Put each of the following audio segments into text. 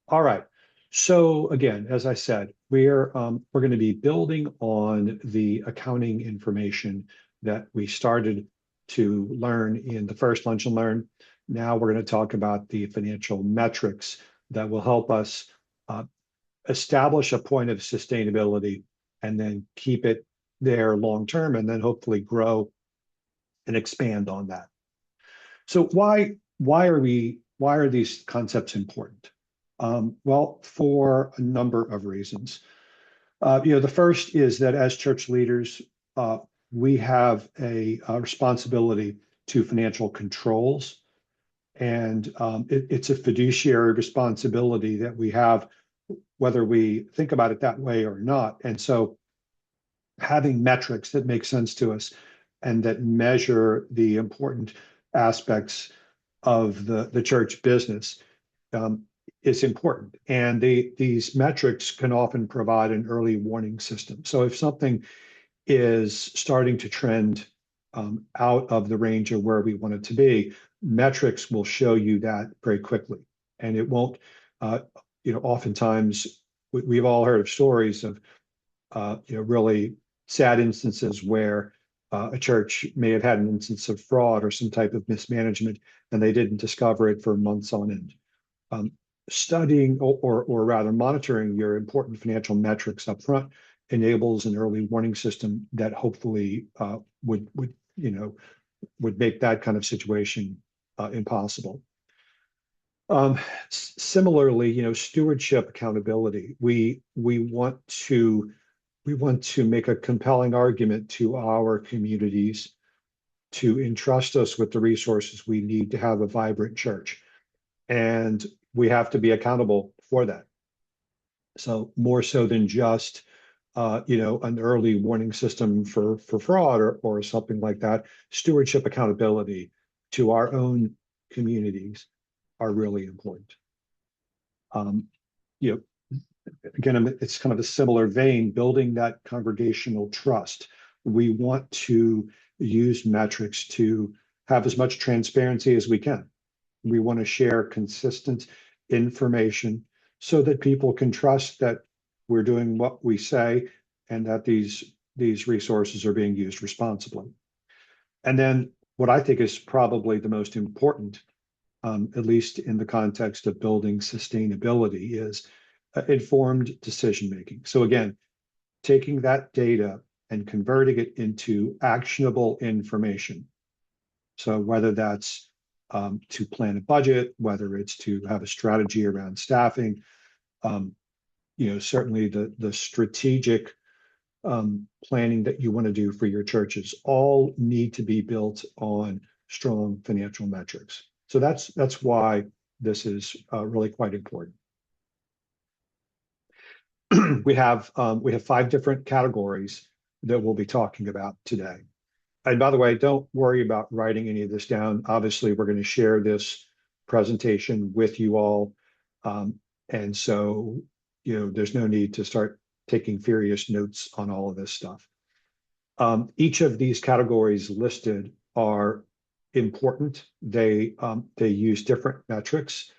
All right. So again, as I said, we're going to be building on the accounting information that we started to learn in the first Lunch and Learn. Now we're going to talk about the financial metrics that will help us uh, establish a point of sustainability and then keep it there long term, and then hopefully grow and expand on that. So why are these concepts important? Well, for a number of reasons. The first is that as church leaders, uh, we have a responsibility to financial controls, and it's a fiduciary responsibility that we have, whether we think about it that way or not. And so, having metrics that make sense to us and that measure the important aspects of the church business um, is important. And these metrics can often provide an early warning system. So if something is starting to trend out of the range of where we want it to be, metrics will show you that very quickly. And it won't, uh, oftentimes we've all heard of stories of, really sad instances where a church may have had an instance of fraud or some type of mismanagement, and they didn't discover it for months on end. Um, Studying or rather monitoring your important financial metrics up front enables an early warning system that hopefully would make that kind of situation impossible. Similarly, stewardship accountability. We want to make a compelling argument to our communities to entrust us with the resources we need to have a vibrant church. And we have to be accountable for that. So more so than just an early warning system for fraud or something like that, stewardship accountability to our own communities are really important. Um, you know, Again, it's kind of a similar vein, building that congregational trust. We want to use metrics to have as much transparency as we can. We want to share consistent information so that people can trust that we're doing what we say and that these resources are being used responsibly. And then what I think is probably the most important, at least in the context of building sustainability, is informed decision making. So again, taking that data and converting it into actionable information. So whether that's to plan a budget, whether it's to have a strategy around staffing, um, certainly the strategic planning that you want to do for your churches all need to be built on strong financial metrics. So that's why this is really quite important. We have 5 different categories that we'll be talking about today. And by the way, don't worry about writing any of this down. Obviously, we're going to share this presentation with you all. And so, there's no need to start taking furious notes on all of this stuff. Each of these categories listed are important. They use different metrics,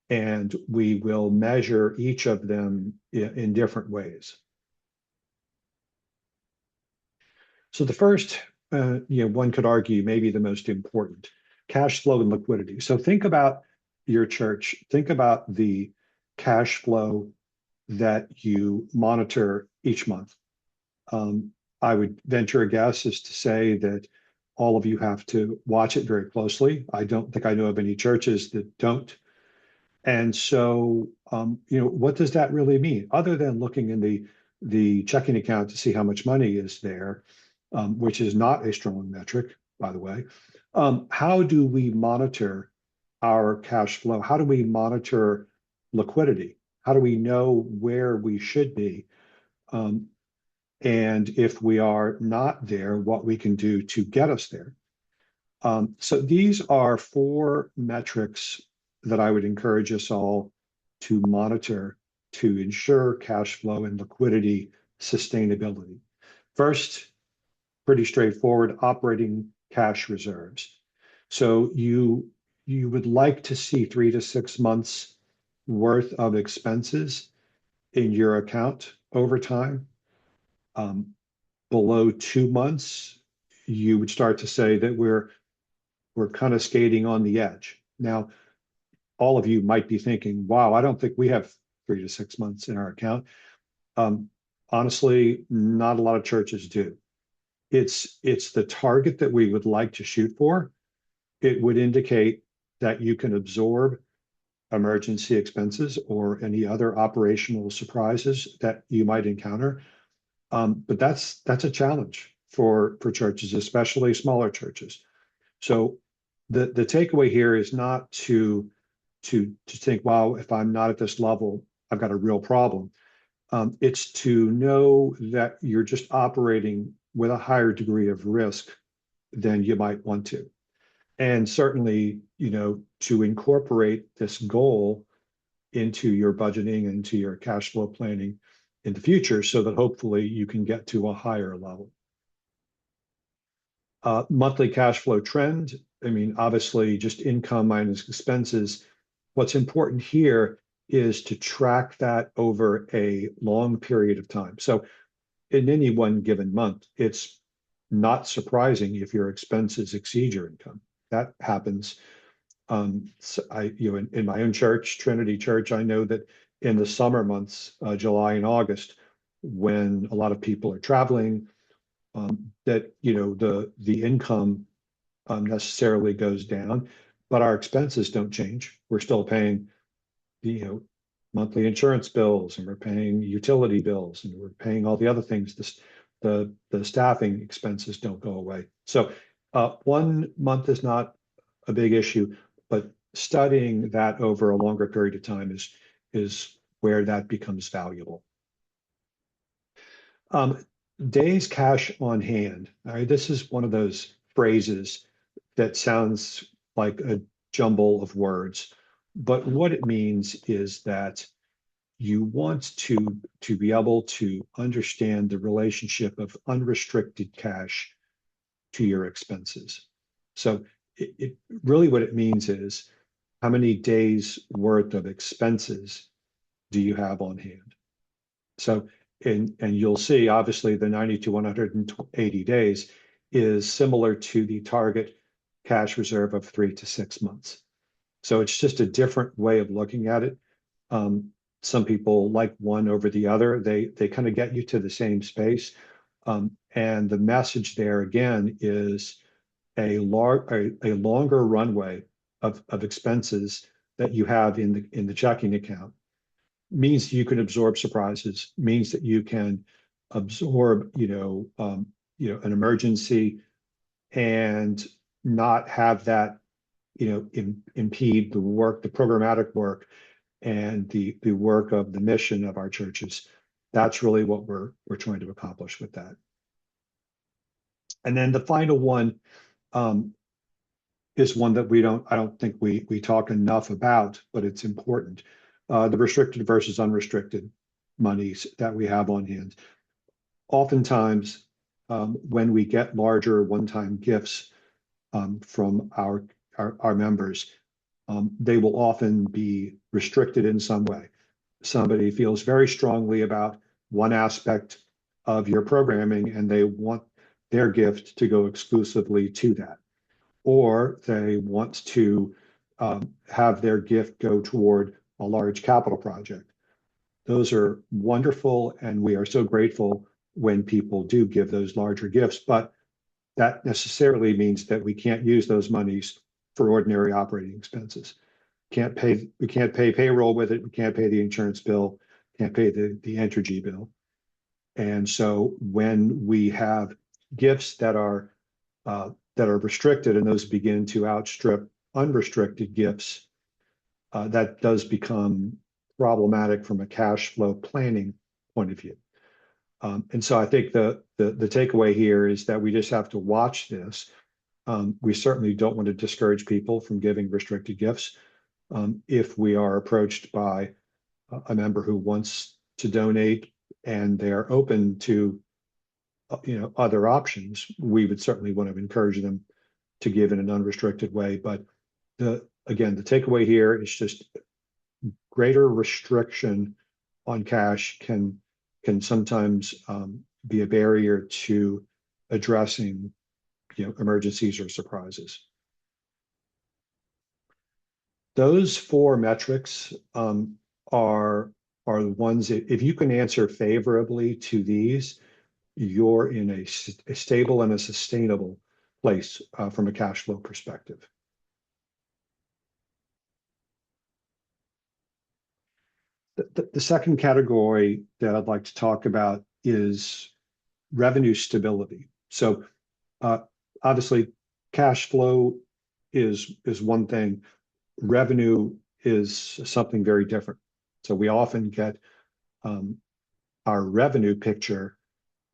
and we will measure each of them in different ways. So the first, one could argue maybe the most important, cash flow and liquidity. So think about your church. Think about the cash flow that you monitor each month. I would venture a guess is to say that all of you have to watch it very closely. I don't think I know of any churches that don't. And so, what does that really mean? Other than looking in the checking account to see how much money is there, which is not a strong metric, by the way. How do we monitor our cash flow? How do we monitor liquidity? How do we know where we should be? And if we are not there, what we can do to get us there. So these are 4 metrics that I would encourage us all to monitor to ensure cash flow and liquidity sustainability. First, pretty straightforward, operating cash reserves. So you would like to see 3 to 6 months worth of expenses in your account over time, um, below 2 months, you would start to say that we're kind of skating on the edge. Now, all of you might be thinking, wow, I don't think we have 3 to 6 months in our account. Um, Honestly, not a lot of churches do. It's the target that we would like to shoot for. It would indicate that you can absorb emergency expenses or any other operational surprises that you might encounter. But that's a challenge for churches, especially smaller churches. So the takeaway here is not to think, wow, if I'm not at this level, I've got a real problem. It's to know that you're just operating with a higher degree of risk than you might want to. And certainly, to incorporate this goal into your budgeting, into your cash flow planning in the future, so that hopefully you can get to a higher level. Monthly cash flow trend. I mean, obviously, just income minus expenses. What's important here is to track that over a long period of time. So in any one given month, it's not surprising if your expenses exceed your income. That happens. So in my own church, Trinity Church, I know that in the summer months, July and August, when a lot of people are traveling, that the income necessarily goes down, but our expenses don't change. We're still paying the monthly insurance bills, and we're paying utility bills, and we're paying all the other things. The staffing expenses don't go away. So 1 month is not a big issue, but studying that over a longer period of time is where that becomes valuable. Days cash on hand. All right, this is one of those phrases that sounds like a jumble of words, but what it means is that you want to be able to understand the relationship of unrestricted cash to your expenses. So it really what it means is how many days worth of expenses do you have on hand? So and you'll see obviously the 90 to 180 days is similar to the target cash reserve of 3 to 6 months. So it's just a different way of looking at it. Some people like one over the other. They kind of get you to the same space. And the message there again is a longer runway of expenses that you have in the checking account means you can absorb surprises, means that you can absorb, an emergency and not have that, impede the work, the programmatic work, and the work of the mission of our churches. That's really what we're trying to accomplish with that. And then the final one is one that I don't think we talk enough about, but it's important. The restricted versus unrestricted monies that we have on hand. Oftentimes, when we get larger one-time gifts from our members, they will often be restricted in some way. Somebody feels very strongly about one aspect of your programming and they want their gift to go exclusively to that. Or they want to have their gift go toward a large capital project. Those are wonderful, and we are so grateful when people do give those larger gifts, but that necessarily means that we can't use those monies for ordinary operating expenses. We can't pay payroll with it, we can't pay the insurance bill, can't pay the energy bill. And so when we have gifts that are restricted and those begin to outstrip unrestricted gifts, that does become problematic from a cash flow planning point of view. And so I think the takeaway here is that we just have to watch this. We certainly don't want to discourage people from giving restricted gifts. If we are approached by a member who wants to donate and they're open to other options, we would certainly want to encourage them to give in an unrestricted way. But the takeaway here is just greater restriction on cash can sometimes be a barrier to addressing, emergencies or surprises. Those four metrics are the ones that if you can answer favorably to these, you're in a stable and a sustainable place from a cash flow perspective. The second category that I'd like to talk about is revenue stability. So obviously, cash flow is one thing. Revenue is something very different. So we often get our revenue picture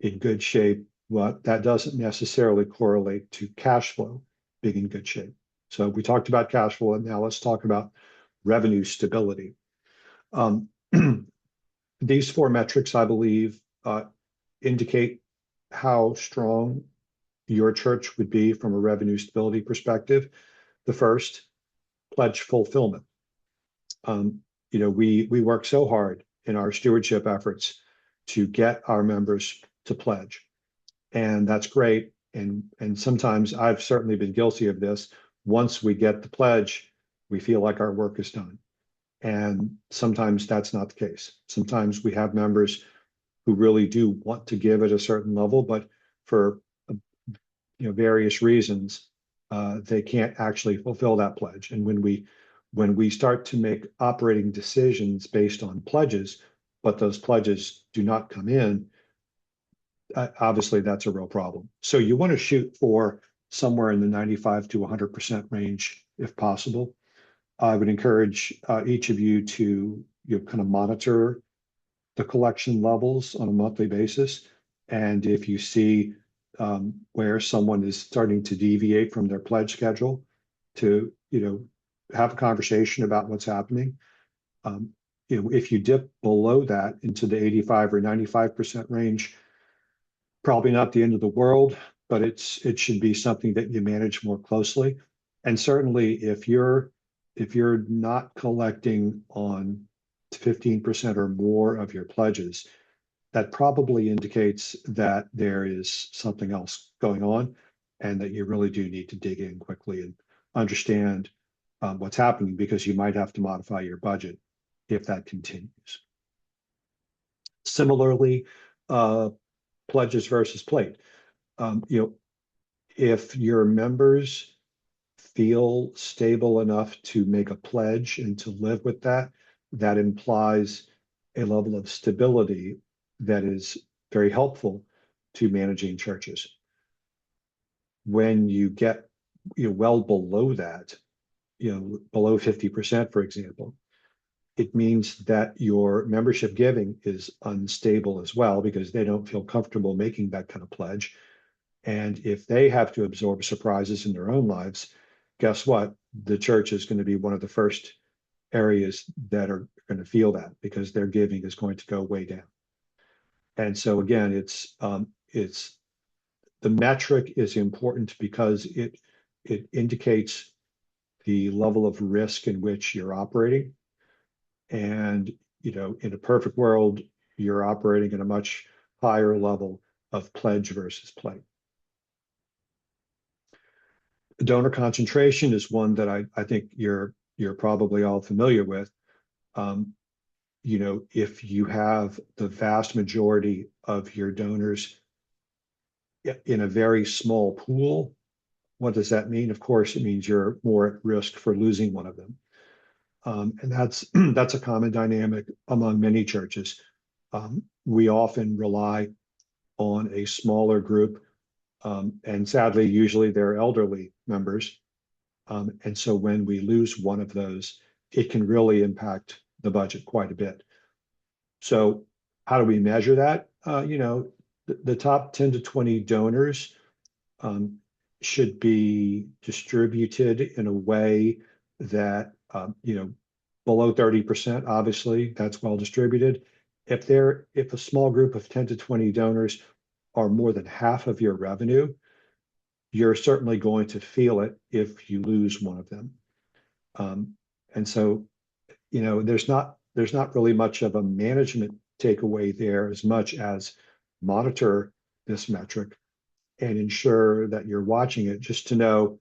in good shape, but that doesn't necessarily correlate to cash flow being in good shape. So we talked about cash flow, and now let's talk about revenue stability. These four metrics, I believe, indicate how strong your church would be from a revenue stability perspective. The first, pledge fulfillment. We work so hard in our stewardship efforts to get our members to pledge, and that's great. And sometimes I've certainly been guilty of this. Once we get the pledge, we feel like our work is done. And sometimes that's not the case. Sometimes we have members who really do want to give at a certain level, but for various reasons, they can't actually fulfill that pledge. And when we start to make operating decisions based on pledges, but those pledges do not come in, obviously that's a real problem. So you want to shoot for somewhere in the 95 to 100% range if possible. I would encourage each of you to kind of monitor the collection levels on a monthly basis. And if you see where someone is starting to deviate from their pledge schedule, to have a conversation about what's happening. If you dip below that into the 85 or 95% range, probably not the end of the world, but it should be something that you manage more closely. And certainly if you're not collecting on 15% or more of your pledges, that probably indicates that there is something else going on and that you really do need to dig in quickly and understand what's happening, because you might have to modify your budget if that continues. Similarly, pledges versus plate. If your members feel stable enough to make a pledge and to live with that, that implies a level of stability that is very helpful to managing churches. When you get well below that, below 50%, for example, it means that your membership giving is unstable as well, because they don't feel comfortable making that kind of pledge. And if they have to absorb surprises in their own lives, guess what? The church is going to be one of the first areas that are going to feel that, because their giving is going to go way down. And so again, it's the metric is important because it indicates the level of risk in which you're operating. And in a perfect world, you're operating at a much higher level of pledge versus plate. Donor concentration is one that I think you're probably all familiar with. If you have the vast majority of your donors in a very small pool, what does that mean? Of course, it means you're more at risk for losing one of them. And that's a common dynamic among many churches. We often rely on a smaller group, and sadly, usually they're elderly members. And so when we lose one of those, it can really impact the budget quite a bit. So how do we measure that? The top 10 to 20 donors should be distributed in a way that, below 30%, obviously, that's well distributed. If a small group of 10 to 20 donors are more than half of your revenue, you're certainly going to feel it if you lose one of them. And so there's not really much of a management takeaway there as much as monitor this metric and ensure that you're watching it just to know,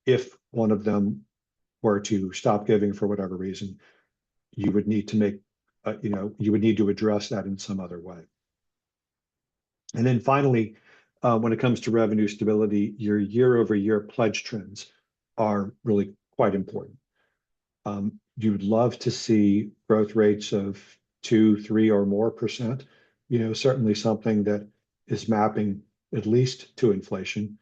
if one of them were to stop giving for whatever reason, you would need to you would need to address that in some other way. And then finally, when it comes to revenue stability, your year-over-year pledge trends are really quite important. You would love to see growth rates of 2, 3, or more percent. Certainly something that is mapping at least to inflation.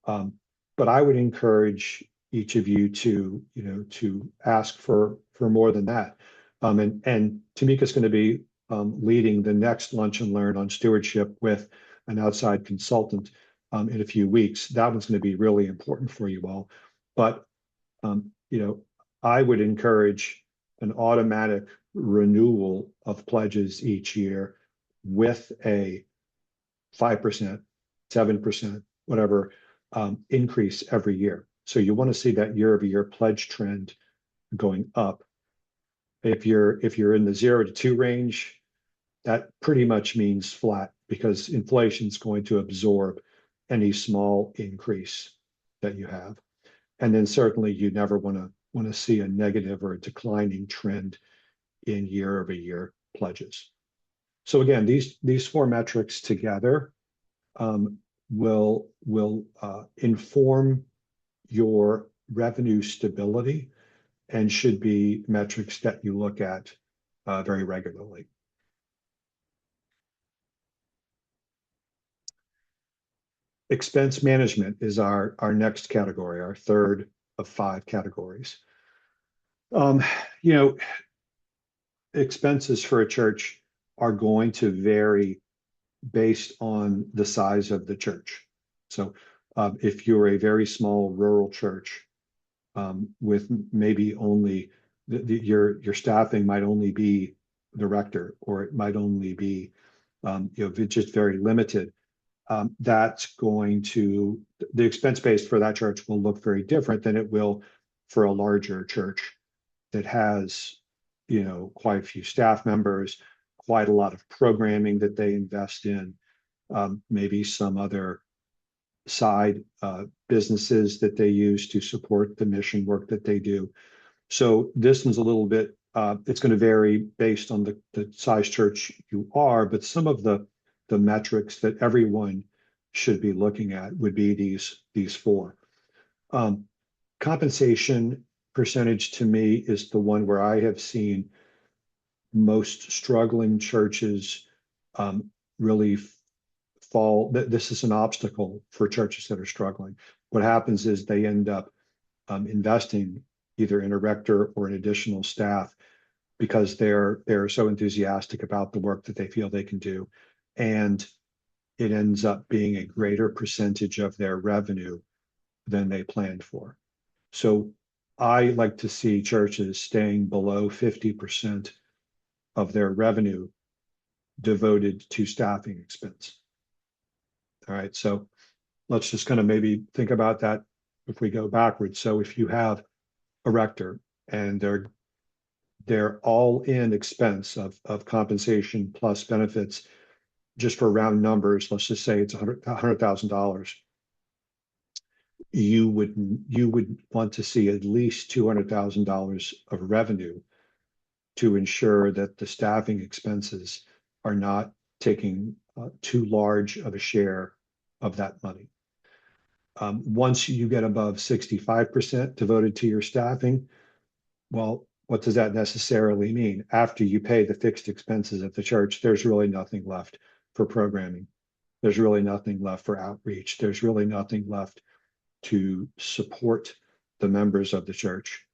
But I would encourage each of you to ask for more than that. And Tamika's going to be leading the next Lunch and Learn on stewardship with an outside consultant in a few weeks. That one's going to be really important for you all. But I would encourage an automatic renewal of pledges each year with a 5%, 7%, whatever increase every year. So you want to see that year-over-year pledge trend going up. If you're in the 0 to 2 range, that pretty much means flat because inflation is going to absorb any small increase that you have. And then certainly you never want to see a negative or a declining trend in year-over-year pledges. So again, these 4 metrics together will inform your revenue stability and should be metrics that you look at very regularly. Expense management is our next category, our third of 5 categories. Expenses for a church are going to vary based on the size of the church. So if you're a very small rural church with maybe only your staffing might only be the rector, or it might only be just very limited, that's going to, the expense base for that church will look very different than it will for a larger church that has quite a few staff members, quite a lot of programming that they invest in, maybe some other side businesses that they use to support the mission work that they do. So this one's a little bit, it's going to vary based on the size church you are, but some of the metrics that everyone should be looking at would be these 4. Compensation percentage to me is the one where I have seen most struggling churches really fall. This is an obstacle for churches that are struggling. What happens is they end up investing either in a rector or an additional staff because they're so enthusiastic about the work that they feel they can do, and it ends up being a greater percentage of their revenue than they planned for. So I like to see churches staying below 50% of their revenue devoted to staffing expense. All right, so let's just kind of maybe think about that if we go backwards. So if you have a rector and their all-in expense of compensation plus benefits, just for round numbers, let's just say it's $100,000. You would want to see at least $200,000 of revenue to ensure that the staffing expenses are not taking too large of a share of that money. Once you get above 65% devoted to your staffing, well, what does that necessarily mean? After you pay the fixed expenses at the church, there's really nothing left for programming. There's really nothing left for outreach. There's really nothing left to support the members of the church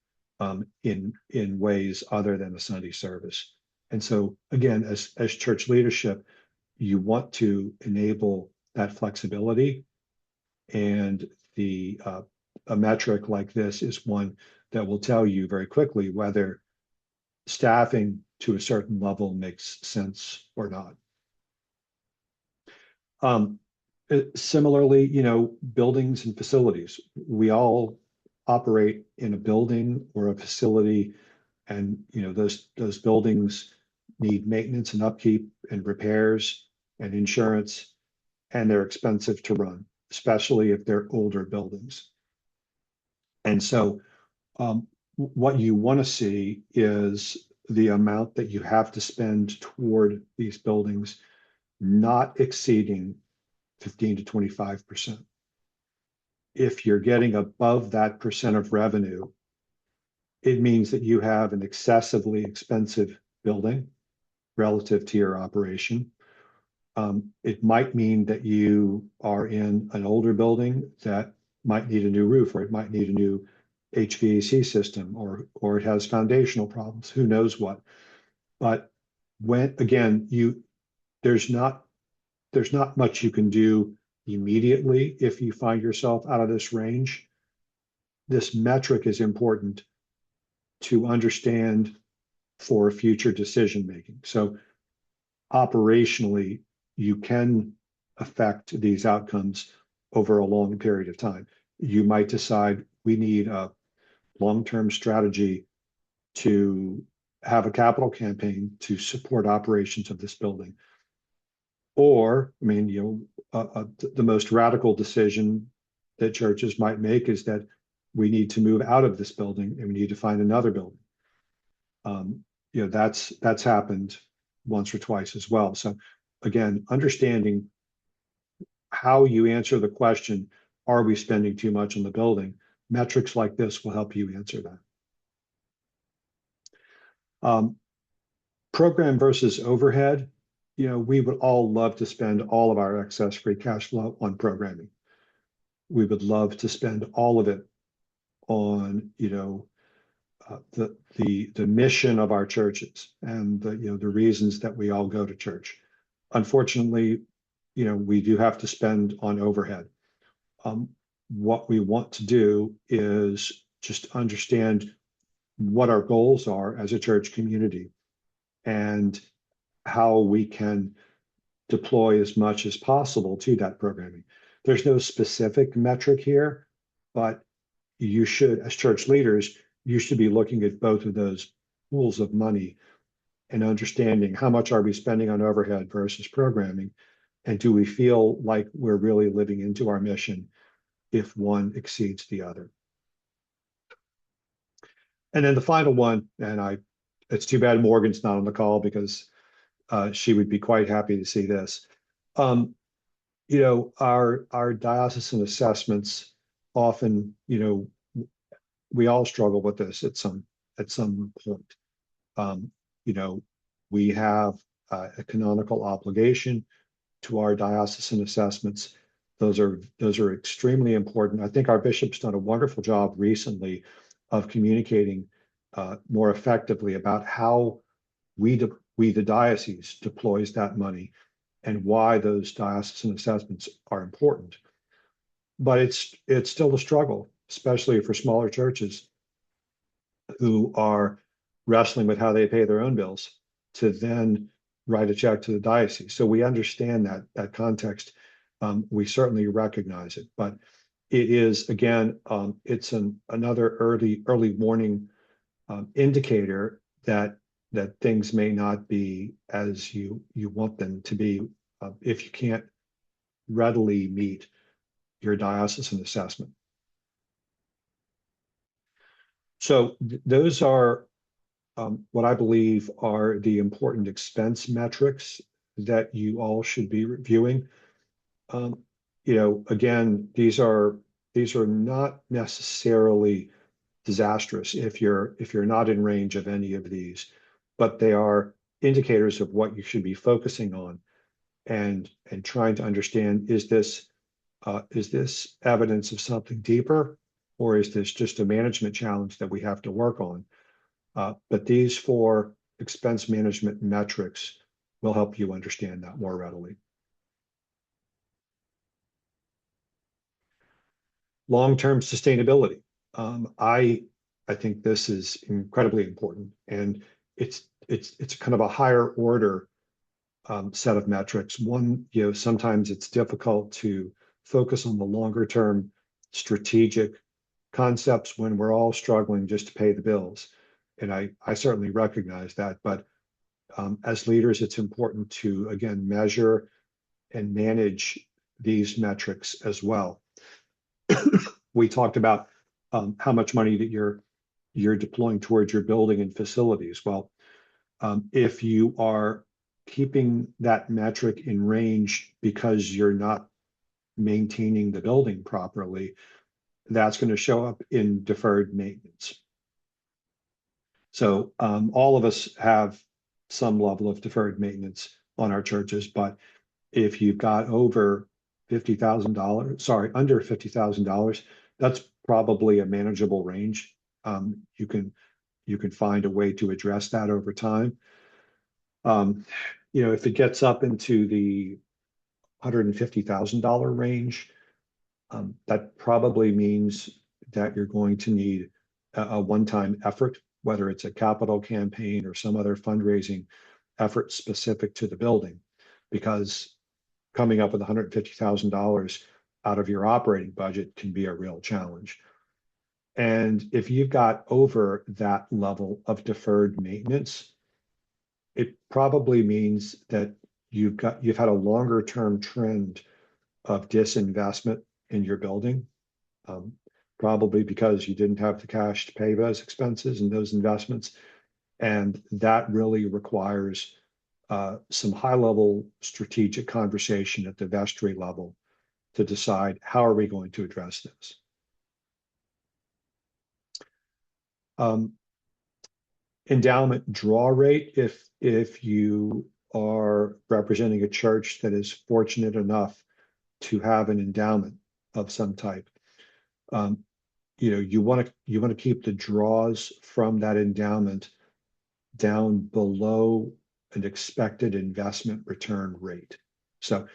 in ways other than a Sunday service. And so again, as church leadership, you want to enable that flexibility, and a metric like this is one that will tell you very quickly whether staffing to a certain level makes sense or not. Similarly, buildings and facilities. We all operate in a building or a facility And those buildings need maintenance and upkeep and repairs and insurance, and they're expensive to run, especially if they're older buildings. And so what you want to see is the amount that you have to spend toward these buildings not exceeding 15 to 25%. If you're getting above that percent of revenue, it means that you have an excessively expensive building relative to your operation. It might mean that you are in an older building that might need a new roof, or it might need a new HVAC system, or it has foundational problems, who knows what. But when, again, there's not much you can do immediately if you find yourself out of this range. This metric is important to understand for future decision making. So operationally, you can affect these outcomes over a long period of time. You might decide we need a long-term strategy to have a capital campaign to support operations of this building. Or, I mean, the most radical decision that churches might make is that we need to move out of this building and we need to find another building. That's happened once or twice as well. So again, understanding how you answer the question, are we spending too much on the building? Metrics like this will help you answer that. Program versus overhead. We would all love to spend all of our excess free cash flow on programming. We would love to spend all of it on, the mission of our churches and the reasons that we all go to church. Unfortunately, we do have to spend on overhead. What we want to do is just understand what our goals are as a church community and how we can deploy as much as possible to that programming. There's no specific metric here, but you should, as church leaders, you should be looking at both of those pools of money and understanding how much are we spending on overhead versus programming, and do we feel like we're really living into our mission if one exceeds the other. And then the final one, and it's too bad Morgan's not on the call because she would be quite happy to see this. Our diocesan assessments often, we all struggle with this at some point. We have a canonical obligation to our diocesan assessments. Those are extremely important. I think our bishop's done a wonderful job recently of communicating more effectively about how we, the diocese, deploys that money and why those diocesan assessments are important. But it's still a struggle, especially for smaller churches who are wrestling with how they pay their own bills to then write a check to the diocese. So we understand that context. We certainly recognize it, but it is, again, it's another early warning indicator that things may not be as you want them to be if you can't readily meet your diocesan assessment. So those are what I believe are the important expense metrics that you all should be reviewing. Again, these are not necessarily disastrous if you're not in range of any of these, but they are indicators of what you should be focusing on and trying to understand, is this evidence of something deeper, or is this just a management challenge that we have to work on? But these 4 expense management metrics will help you understand that more readily. Long-term sustainability. I think this is incredibly important, and it's kind of a higher order set of metrics. One, sometimes it's difficult to focus on the longer term strategic concepts when we're all struggling just to pay the bills. And I certainly recognize that, but as leaders, it's important to, again, measure and manage these metrics as well. We talked about how much money that you're deploying towards your building and facilities. Well, if you are keeping that metric in range because you're not maintaining the building properly, that's going to show up in deferred maintenance. So all of us have some level of deferred maintenance on our churches, but if you've got over $50,000, sorry, under $50,000, that's probably a manageable range. You can find a way to address that over time. If it gets up into the $150,000 range, that probably means that you're going to need a one-time effort, whether it's a capital campaign or some other fundraising effort specific to the building, because coming up with $150,000 out of your operating budget can be a real challenge. And if you've got over that level of deferred maintenance, it probably means that you've had a longer term trend of disinvestment in your building, probably because you didn't have the cash to pay those expenses and those investments. And that really requires some high level strategic conversation at the vestry level to decide how are we going to address this. Endowment draw rate, if you are representing a church that is fortunate enough to have an endowment of some type, you want to keep the draws from that endowment down below an expected investment return rate. So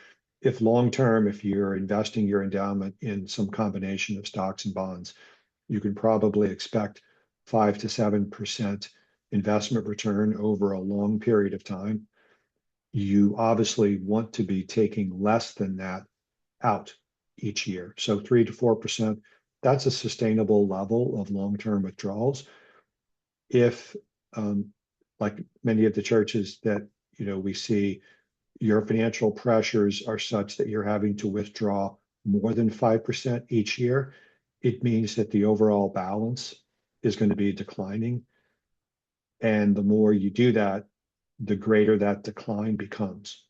if long-term, if you're investing your endowment in some combination of stocks and bonds, you can probably expect 5 to 7% investment return over a long period of time. You obviously want to be taking less than that out each year. So 3 to 4%, that's a sustainable level of long-term withdrawals. If, like many of the churches that we see, your financial pressures are such that you're having to withdraw more than 5% each year, it means that the overall balance is going to be declining. And the more you do that, the greater that decline becomes.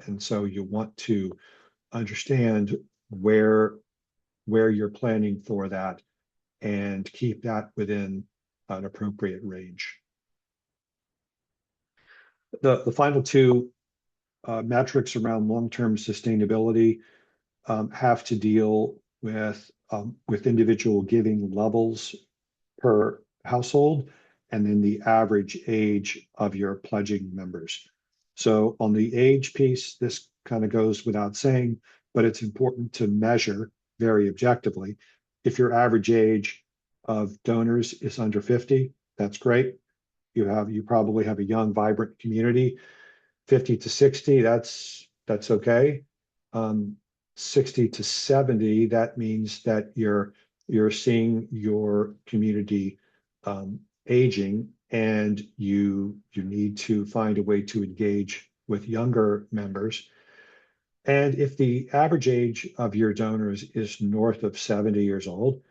And so you want to understand where you're planning for that and keep that within an appropriate range. The final two metrics around long-term sustainability have to deal with individual giving levels per household, and then the average age of your pledging members. So on the age piece, this kind of goes without saying, but it's important to measure very objectively. If your average age of donors is under 50, that's great. You probably have a young, vibrant community. 50 to 60, that's okay. 60 to 70, that means that you're seeing your community aging, and you need to find a way to engage with younger members. And if the average age of your donors is north of 70 years old,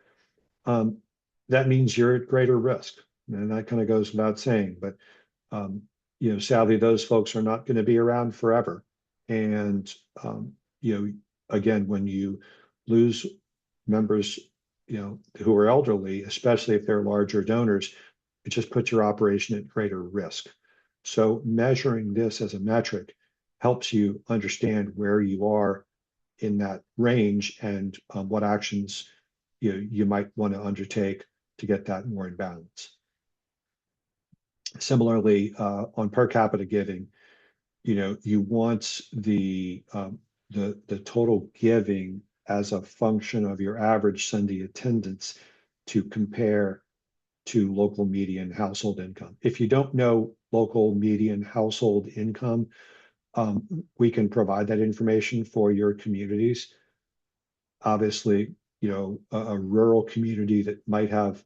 that means you're at greater risk. And that kind of goes without saying, but sadly, those folks are not going to be around forever. And again, when you lose members, who are elderly, especially if they're larger donors, it just puts your operation at greater risk. So measuring this as a metric helps you understand where you are in that range and what actions you might want to undertake to get that more in balance. Similarly, on per capita giving, you want the total giving as a function of your average Sunday attendance to compare to local median household income. If you don't know local median household income, we can provide that information for your communities. Obviously, a rural community that might have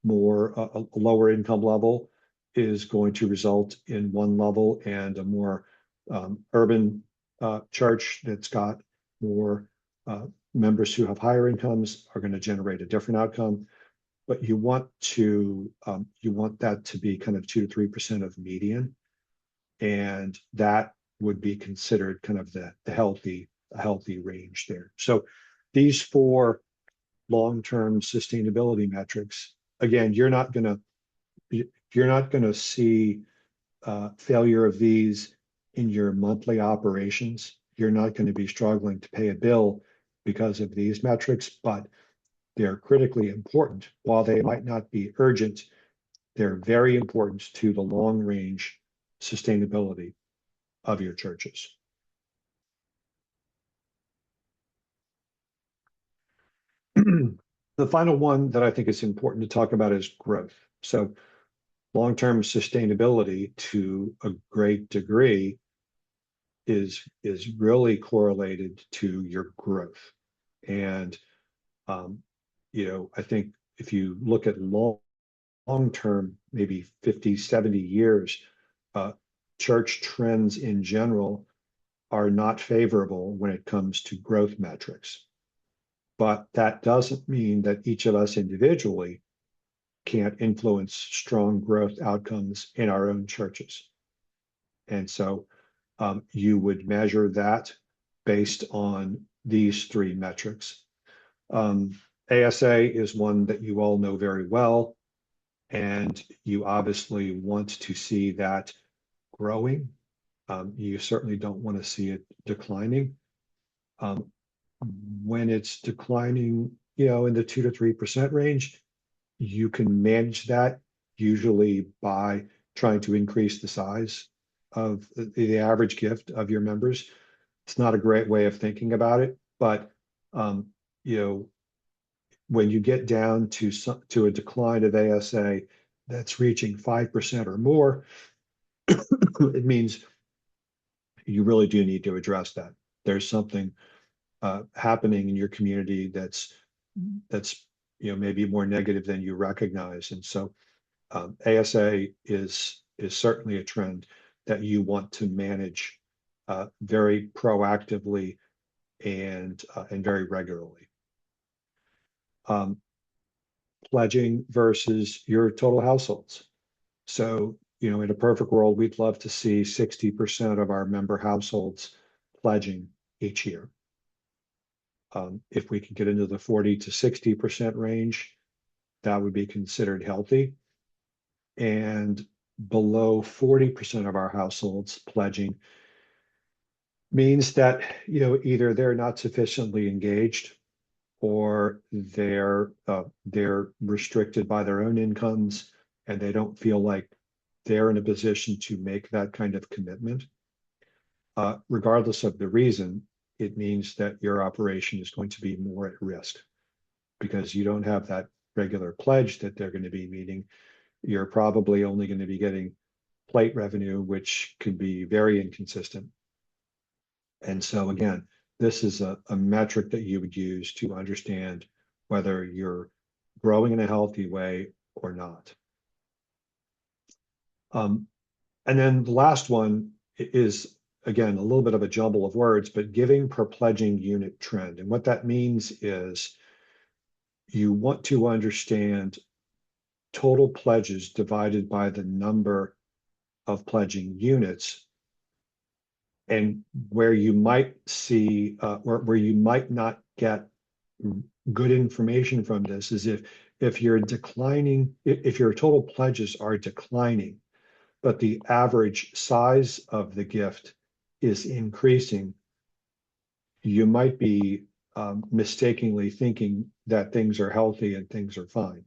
more a lower income level is going to result in one level, and a more urban church that's got more members who have higher incomes are going to generate a different outcome. But you want that to be kind of 2 to 3% of median, and that would be considered kind of the healthy range there. So these 4 long-term sustainability metrics, again, you're not going to see failure of these in your monthly operations. You're not going to be struggling to pay a bill because of these metrics, but they're critically important. While they might not be urgent, they're very important to the long-range sustainability of your churches. The final one that I think is important to talk about is growth. So long-term sustainability, to a great degree, is really correlated to your growth. And I think if you look at long-term, maybe 50, 70 years, church trends in general are not favorable when it comes to growth metrics. But that doesn't mean that each of us individually can't influence strong growth outcomes in our own churches. And so you would measure that based on these 3 metrics. ASA is one that you all know very well, and you obviously want to see that growing. You certainly don't want to see it declining. When it's declining, in the 2 to 3% range, you can manage that usually by trying to increase the size of the average gift of your members. It's not a great way of thinking about it, but when you get down to a decline of ASA that's reaching 5% or more, it means you really do need to address that. There's something happening in your community that's maybe more negative than you recognize. And so ASA is certainly a trend that you want to manage very proactively and very regularly. Pledging versus your total households. So, in a perfect world, we'd love to see 60% of our member households pledging each year. If we could get into the 40 to 60% range, that would be considered healthy. And below 40% of our households pledging means that, either they're not sufficiently engaged, or they're restricted by their own incomes, and they don't feel like they're in a position to make that kind of commitment. Regardless of the reason, it means that your operation is going to be more at risk because you don't have that regular pledge that they're going to be meeting. You're probably only going to be getting plate revenue, which can be very inconsistent. And so again, this is a metric that you would use to understand whether you're growing in a healthy way or not. And then the last one is, again, a little bit of a jumble of words, but giving per pledging unit trend. And what that means is you want to understand total pledges divided by the number of pledging units. And where you might see, where you might not get good information from this is if you're declining, if your total pledges are declining, but the average size of the gift is increasing, you might be mistakenly thinking that things are healthy and things are fine.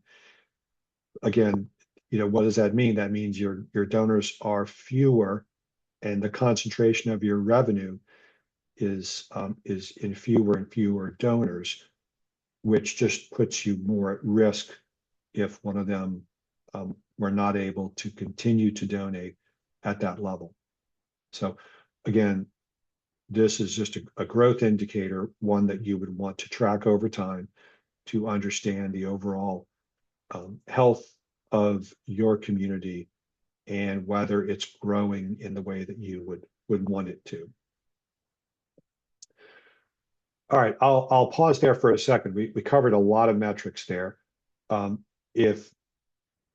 Again, what does that mean? That means your donors are fewer, and the concentration of your revenue is in fewer and fewer donors, which just puts you more at risk if one of them were not able to continue to donate at that level. So again, this is just a growth indicator, one that you would want to track over time to understand the overall health of your community and whether it's growing in the way that you would want it to. All right, I'll pause there for a second. We covered a lot of metrics there. Um, if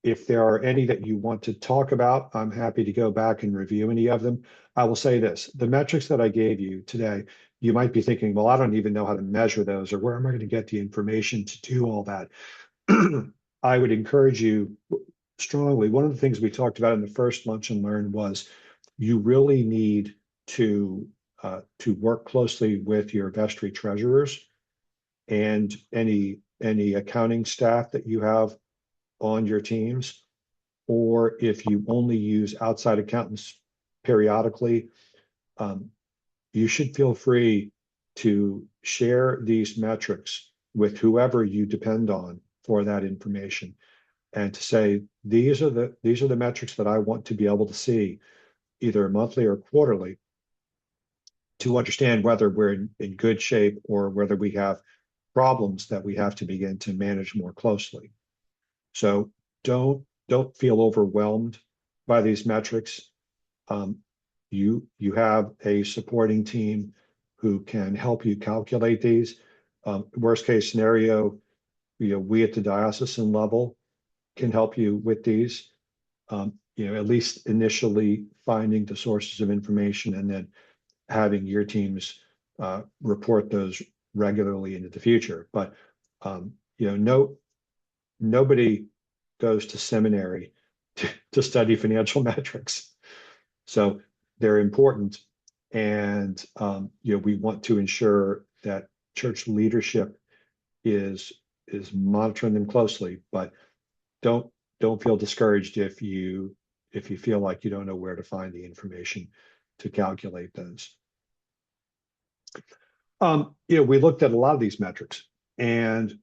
if there are any that you want to talk about, I'm happy to go back and review any of them. I will say this, the metrics that I gave you today, you might be thinking, well, I don't even know how to measure those, or where am I going to get the information to do all that? I would encourage you strongly. One of the things we talked about in the first Lunch and Learn was you really need to work closely with your vestry treasurers and any accounting staff that you have on your teams, or if you only use outside accountants periodically, you should feel free to share these metrics with whoever you depend on for that information, and to say, these are the metrics that I want to be able to see either monthly or quarterly to understand whether we're in good shape or whether we have problems that we have to begin to manage more closely. So don't feel overwhelmed by these metrics. You have a supporting team who can help you calculate these. Worst case scenario, we at the diocesan level can help you with these. At least initially finding the sources of information and then having your teams report those regularly into the future. But nobody goes to seminary to study financial metrics. So they're important. And we want to ensure that church leadership is monitoring them closely, but don't feel discouraged if you feel like you don't know where to find the information to calculate those. We looked at a lot of these metrics, and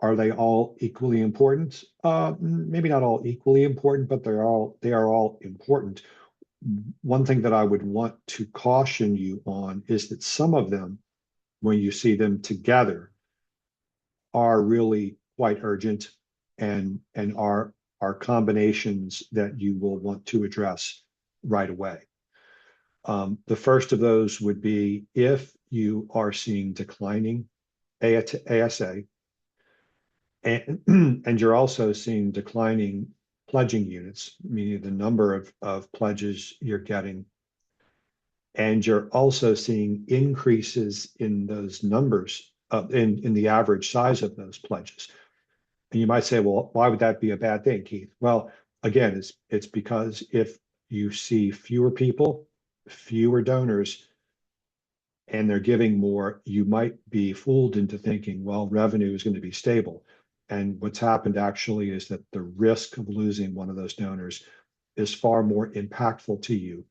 are they all equally important? Maybe not all equally important, but they are all important. One thing that I would want to caution you on is that some of them, when you see them together, are really quite urgent and are combinations that you will want to address right away. The first of those would be if you are seeing declining ASA, and you're also seeing declining pledging units, meaning the number of pledges you're getting, and you're also seeing increases in those numbers in the average size of those pledges. And you might say, well, why would that be a bad thing, Keith? Well, again, it's because if you see fewer people, fewer donors, and they're giving more, you might be fooled into thinking, well, revenue is going to be stable. And what's happened actually is that the risk of losing one of those donors is far more impactful to you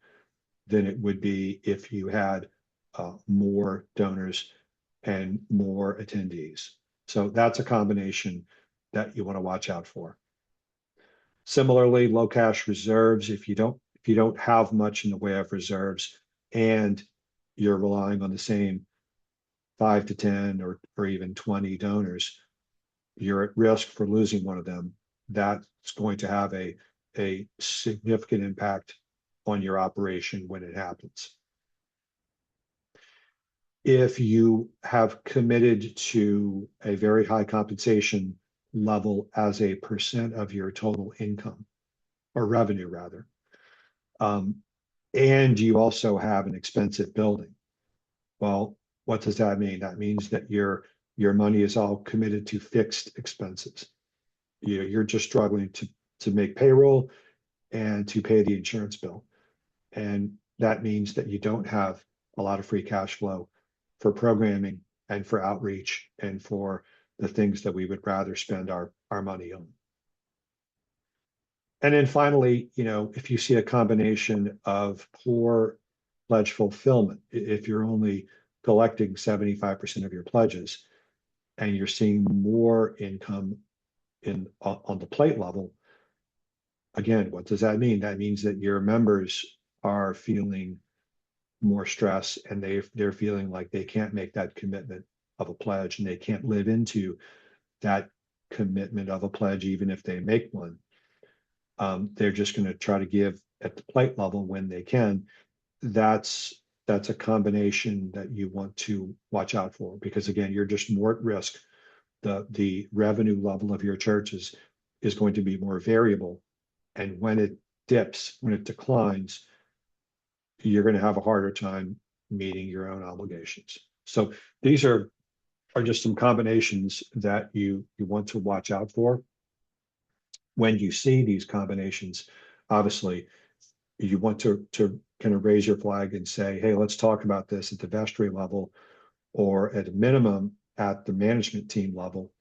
than it would be if you had more donors and more attendees. So that's a combination that you want to watch out for. Similarly, low cash reserves, if you don't have much in the way of reserves and you're relying on the same 5 to 10 or even 20 donors, you're at risk for losing one of them. That's going to have a significant impact on your operation when it happens. If you have committed to a very high compensation level as a percent of your total income or revenue rather, and you also have an expensive building, well, what does that mean? That means that your money is all committed to fixed expenses. You're just struggling to make payroll and to pay the insurance bill. And that means that you don't have a lot of free cash flow for programming and for outreach and for the things that we would rather spend our money on. And then finally, if you see a combination of poor pledge fulfillment, if you're only collecting 75% of your pledges and you're seeing more income on the plate level, again, what does that mean? That means that your members are feeling more stress and they're feeling like they can't make that commitment of a pledge and they can't live into that commitment of a pledge, even if they make one. They're just going to try to give at the plate level when they can. That's a combination that you want to watch out for, because again, you're just more at risk. The revenue level of your church is going to be more variable. And when it dips, when it declines, you're going to have a harder time meeting your own obligations. So these are just some combinations that you want to watch out for. When you see these combinations, obviously you want to kind of raise your flag and say, hey, let's talk about this at the vestry level, or at a minimum at the management team level,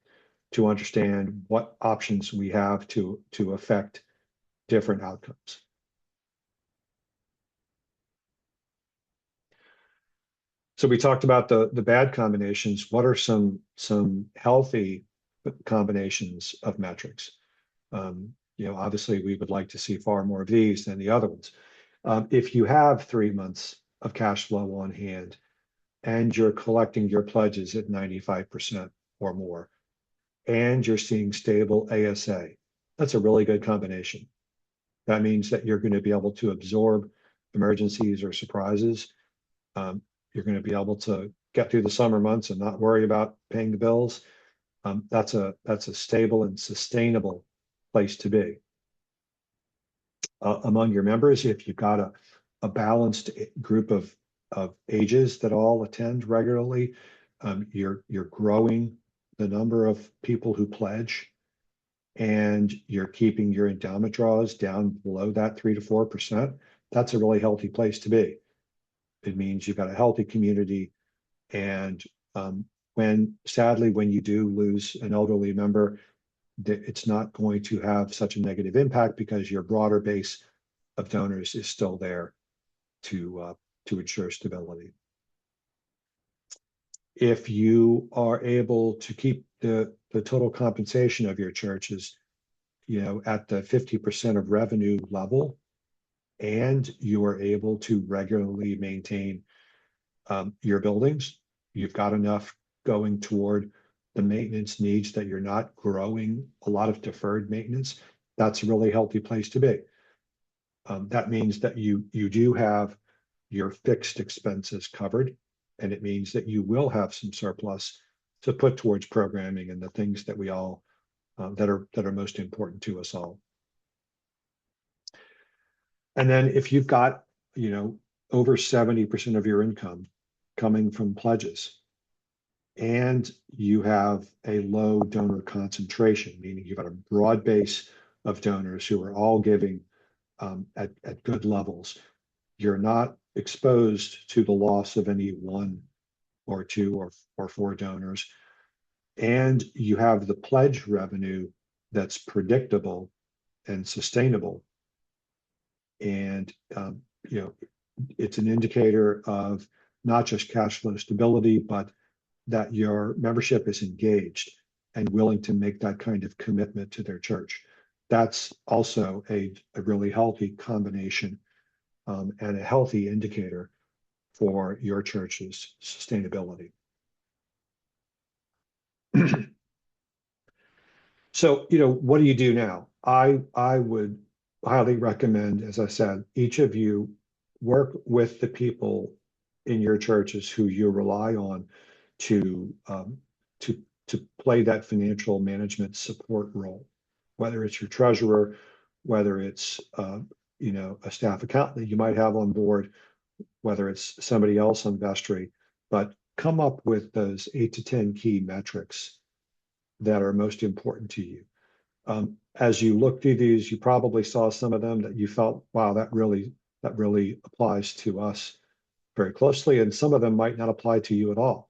to understand what options we have to affect different outcomes. So we talked about the bad combinations. What are some healthy combinations of metrics? Obviously we would like to see far more of these than the other ones. If you have 3 months of cash flow on hand and you're collecting your pledges at 95% or more, and you're seeing stable ASA, that's a really good combination. That means that you're going to be able to absorb emergencies or surprises. You're going to be able to get through the summer months and not worry about paying the bills. That's a stable and sustainable place to be. Among your members, if you've got a balanced group of ages that all attend regularly, you're growing the number of people who pledge, and you're keeping your endowment draws down below that 3 to 4%. That's a really healthy place to be. It means you've got a healthy community, and sadly, when you do lose an elderly member, it's not going to have such a negative impact because your broader base of donors is still there to ensure stability. If you are able to keep the total compensation of your churches, at the 50% of revenue level, and you are able to regularly maintain your buildings, you've got enough going toward the maintenance needs that you're not growing a lot of deferred maintenance. That's a really healthy place to be. That means that you do have your fixed expenses covered, and it means that you will have some surplus to put towards programming and the things that we all that are most important to us all. And then if you've got over 70% of your income coming from pledges, and you have a low donor concentration, meaning you've got a broad base of donors who are all giving at good levels, you're not exposed to the loss of any one or two or four donors, and you have the pledge revenue that's predictable and sustainable. And it's an indicator of not just cash flow stability, but that your membership is engaged and willing to make that kind of commitment to their church. That's also a really healthy combination and a healthy indicator for your church's sustainability. So, what do you do now? I would highly recommend, as I said, each of you work with the people in your churches who you rely on to play that financial management support role, whether it's your treasurer, whether it's a staff accountant that you might have on board, whether it's somebody else on vestry, but come up with those 8 to 10 key metrics that are most important to you. As you look through these, you probably saw some of them that you felt, wow, that really applies to us very closely, and some of them might not apply to you at all.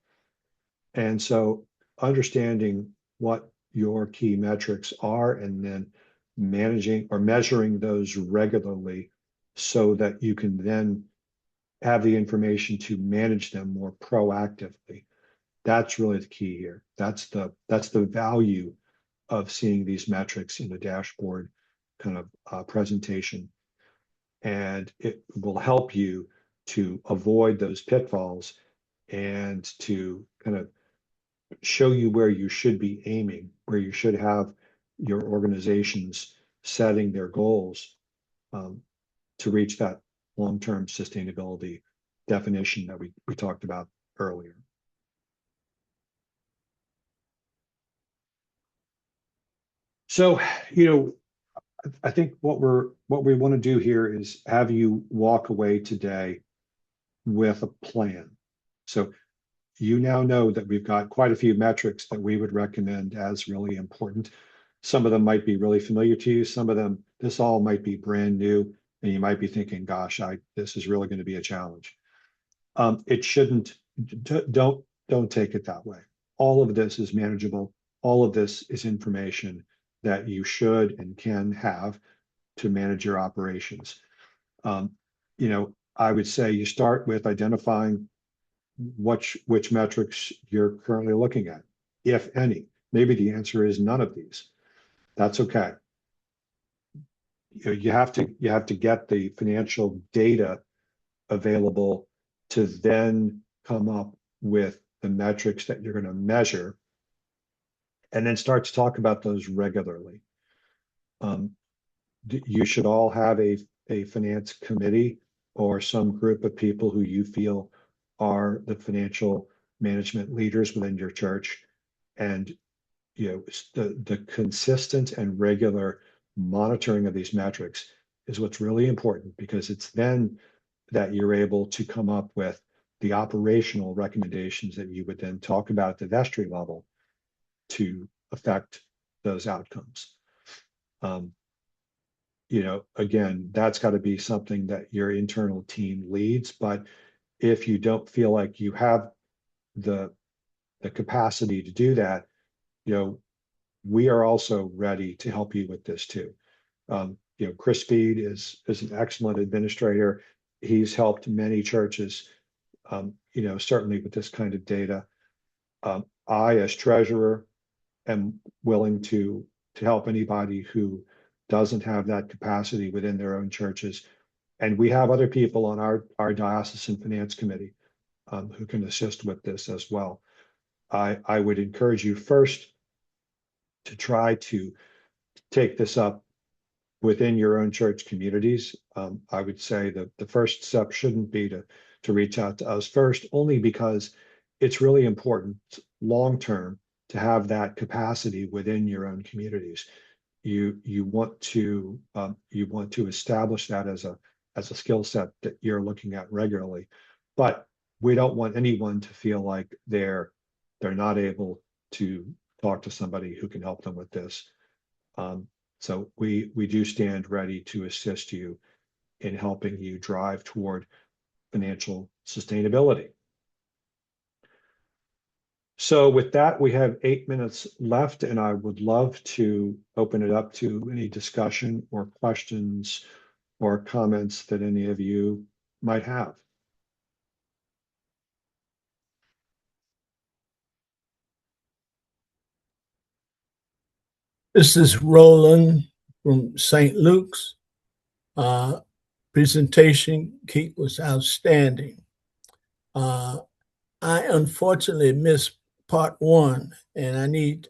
And so understanding what your key metrics are, and then managing or measuring those regularly so that you can then have the information to manage them more proactively. That's really the key here. That's the value of seeing these metrics in a dashboard kind of presentation. And it will help you to avoid those pitfalls and to kind of show you where you should be aiming, where you should have your organizations setting their goals um, to reach that long-term sustainability definition that we talked about earlier. So, I think what we want to do here is have you walk away today with a plan. So you now know that we've got quite a few metrics that we would recommend as really important. Some of them might be really familiar to you. Some of them, this all might be brand new, and you might be thinking, "Gosh, this is really going to be a challenge." It shouldn't. Don't take it that way. All of this is manageable. All of this is information that you should and can have to manage your operations. Um, I would say you start with identifying which metrics you're currently looking at, if any. Maybe the answer is none of these. That's okay. You have to get the financial data available to then come up with the metrics that you're going to measure, and then start to talk about those regularly. You should all have a finance committee or some group of people who you feel are the financial management leaders within your church. And the consistent and regular monitoring of these metrics is what's really important, because it's then that you're able to come up with the operational recommendations that you would then talk about at the vestry level to affect those outcomes. Again, that's got to be something that your internal team leads. But if you don't feel like you have the capacity to do that, we are also ready to help you with this too. Chris Speed is an excellent administrator. He's helped many churches, certainly with this kind of data. I, as treasurer, am willing to help anybody who doesn't have that capacity within their own churches. And we have other people on our diocesan finance committee who can assist with this as well. I would encourage you first to try to take this up within your own church communities. I would say that the first step shouldn't be to reach out to us first, only because it's really important long term to have that capacity within your own communities. You want to establish that as a skill set that you're looking at regularly, but we don't want anyone to feel like they're not able to talk to somebody who can help them with this. So we do stand ready to assist you in helping you drive toward financial sustainability. So with that, we have 8 minutes left, and I would love to open it up to any discussion or questions or comments that any of you might have. This is Roland from St. Luke's. Presentation, Keith, was outstanding. I unfortunately missed part one, and I need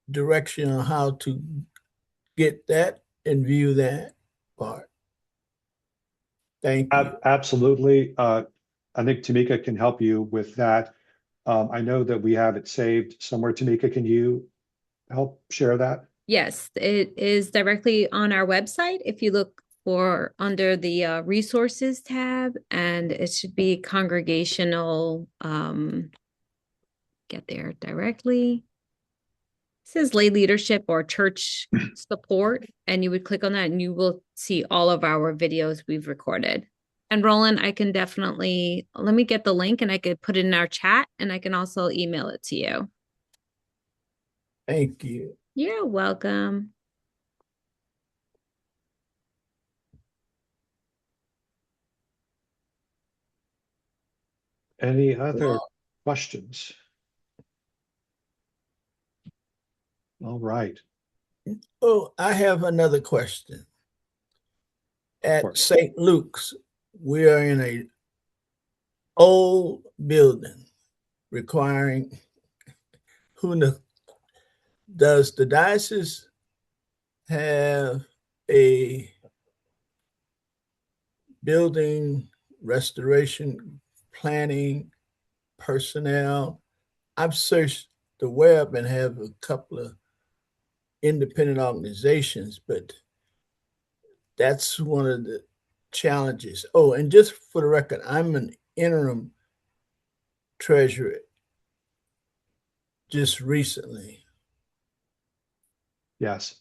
direction on how to get that and view that part. Thank you. Absolutely. I think Tamika can help you with that. I know that we have it saved somewhere. Tamika, can you help share that? Yes, it is directly on our website. If you look for under the resources tab, and it should be congregational, get there directly. It says lay leadership or church support, and you would click on that and you will see all of our videos we've recorded. And Roland, I can definitely, let me get the link and I could put it in our chat, and I can also email it to you. Thank you. You're welcome. Any other questions? All right. Oh, I have another question. At St. Luke's, we are in a old building requiring who kn- does the diocese have a building restoration planning personnel? I've searched the web and have a couple of independent organizations, but that's one of the challenges. Oh, and just for the record, I'm an interim treasurer just recently. Yes.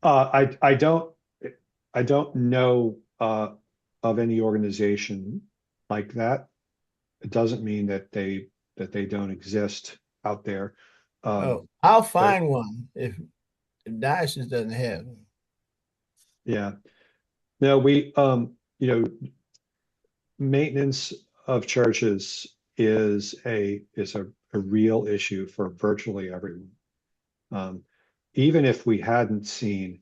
I don't know of any organization like that. It doesn't mean that they don't exist out there. Oh, I'll find one if diocese doesn't have them. Yeah. No, maintenance of churches is a real issue for virtually everyone. Even if we hadn't seen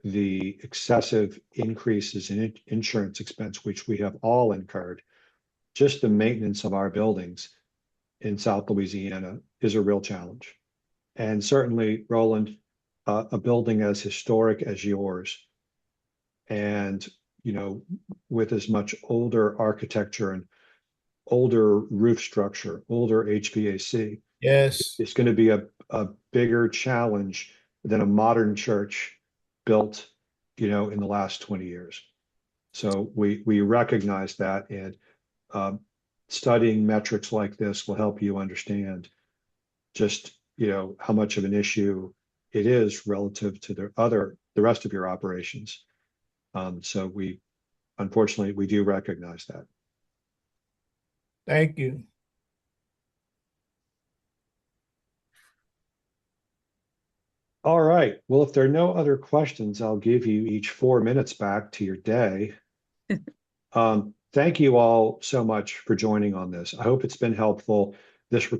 the excessive increases in insurance expense, which we have all incurred, just the maintenance of our buildings in South Louisiana is a real challenge. And certainly, Roland, a building as historic as yours, and with as much older architecture and older roof structure, older HVAC, Yes. it's going to be a bigger challenge than a modern church built, in the last 20 years. So we recognize that, and studying metrics like this will help you understand just, how much of an issue it is relative to the rest of your operations. So unfortunately, we do recognize that. Thank you. All right. Well, if there are no other questions, I'll give you each 4 minutes back to your day. Thank you all so much for joining on this. I hope it's been helpful. This